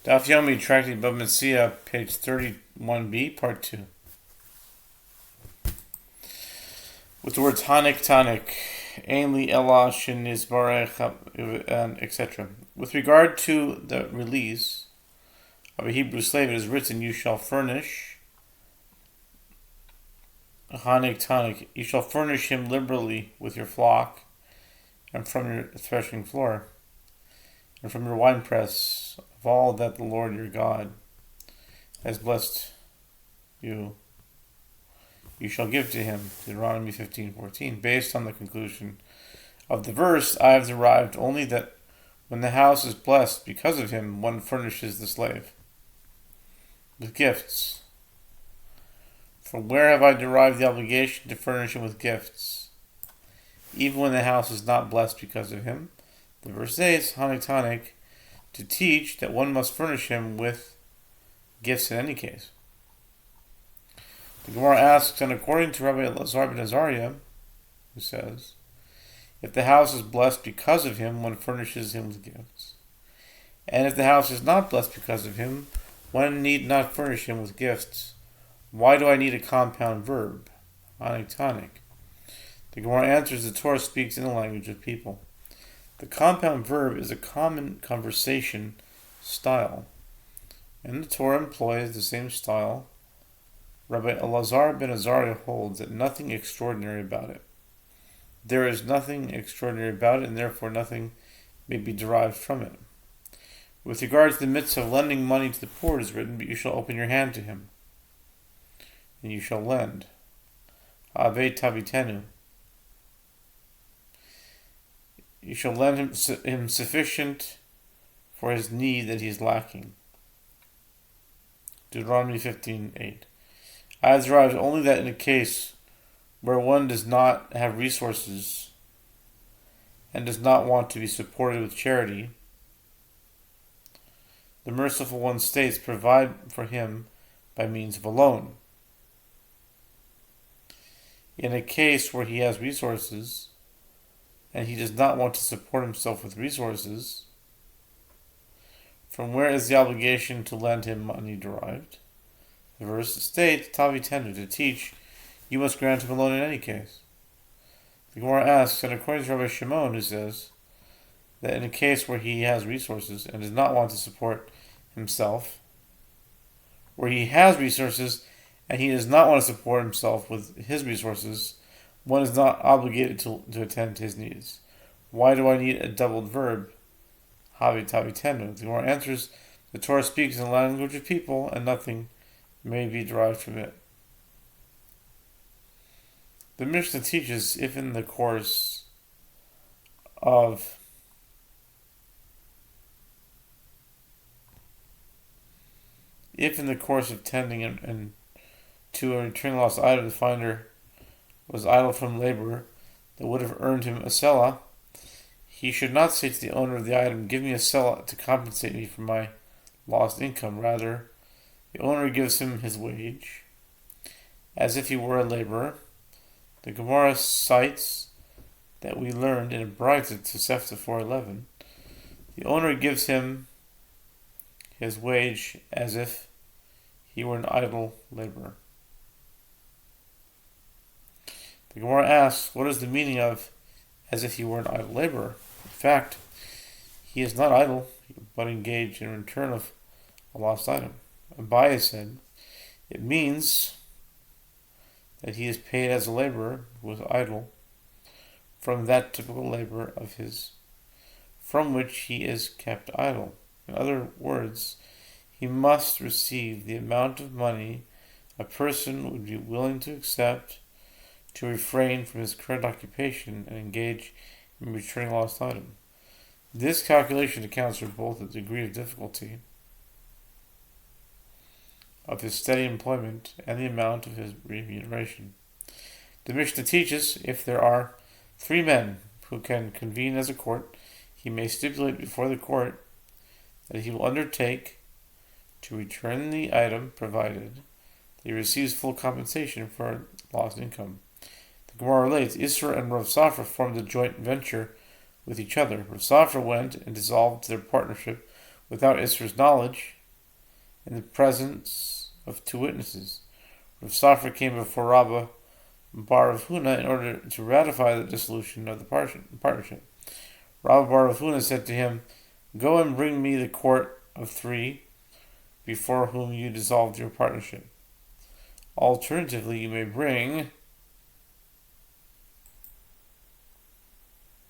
Daf Yomi, Tractate Bava Metzia, page 31b, part 2. With the words Hanik Tanik, Ein li Ela Shin Yisbarech, etc. With regard to the release of a Hebrew slave, it is written, "You shall furnish Hanik Tanik, you shall furnish him liberally with your flock, and from your threshing floor, and from your winepress, of all that the Lord your God has blessed you, you shall give to him." Deuteronomy 15:14. Based on the conclusion of the verse, I have derived only that when the house is blessed because of him, one furnishes the slave with gifts. From where have I derived the obligation to furnish him with gifts, even when the house is not blessed because of him? The verse says, Hanitanik, to teach that one must furnish him with gifts in any case. The Gemara asks, and according to Rabbi Elazar ben Azariah, who says, if the house is blessed because of him, one furnishes him with gifts. And if the house is not blessed because of him, one need not furnish him with gifts. Why do I need a compound verb? Hanitanik. The Gemara answers, the Torah speaks in the language of people. The compound verb is a common conversation style, and the Torah employs the same style. Rabbi Elazar ben Azariah holds that nothing extraordinary about it. There is nothing extraordinary about it, and therefore nothing may be derived from it. With regard to the mitzvah of lending money to the poor, it is written, but you shall open your hand to him, and you shall lend. Ave tabitenu. You shall lend him sufficient for his need that he is lacking. Deuteronomy 15:8. I have derived only that in a case where one does not have resources and does not want to be supported with charity, the merciful one states, provide for him by means of a loan. In a case where he has resources and he does not want to support himself with resources, from where is the obligation to lend him money derived? The verse states, Tavitenu, to teach, you must grant him a loan in any case. The Gemara asks, and according to Rabbi Shimon, who says that in a case where he has resources and does not want to support himself, where he has resources and he does not want to support himself with his resources, one is not obligated to attend to his needs. Why do I need a doubled verb? Havi tabitenu. The Gemara answers, the Torah speaks in the language of people, and nothing may be derived from it. The Mishnah teaches, if in the course of tending and to a return lost item, the finder was idle from labor that would have earned him a selah, he should not say to the owner of the item, give me a selah to compensate me for my lost income. Rather, the owner gives him his wage, as if he were a laborer. The Gemara cites that we learned in a Braita to Sefta 4:11. The owner gives him his wage as if he were an idle laborer. The Gemara asks, what is the meaning of as if he were an idle laborer? In fact, he is not idle, but engaged in return of a lost item. Abaye said, it means that he is paid as a laborer who was idle from that typical labor of his, from which he is kept idle. In other words, he must receive the amount of money a person would be willing to accept to refrain from his current occupation and engage in returning a lost item. This calculation accounts for both the degree of difficulty of his steady employment and the amount of his remuneration. The Mishnah teaches, if there are 3 men who can convene as a court, he may stipulate before the court that he will undertake to return the item provided that he receives full compensation for lost income. The Gemara relates, Isra and Rav Sofer formed a joint venture with each other. Rav Sofer went and dissolved their partnership without Isra's knowledge, in the presence of two witnesses. Rav Sofer came before Rabba Bar Rav Huna in order to ratify the dissolution of the partnership. Rabba Bar Rav Huna said to him, "Go and bring me the court of three before whom you dissolved your partnership. Alternatively, you may bring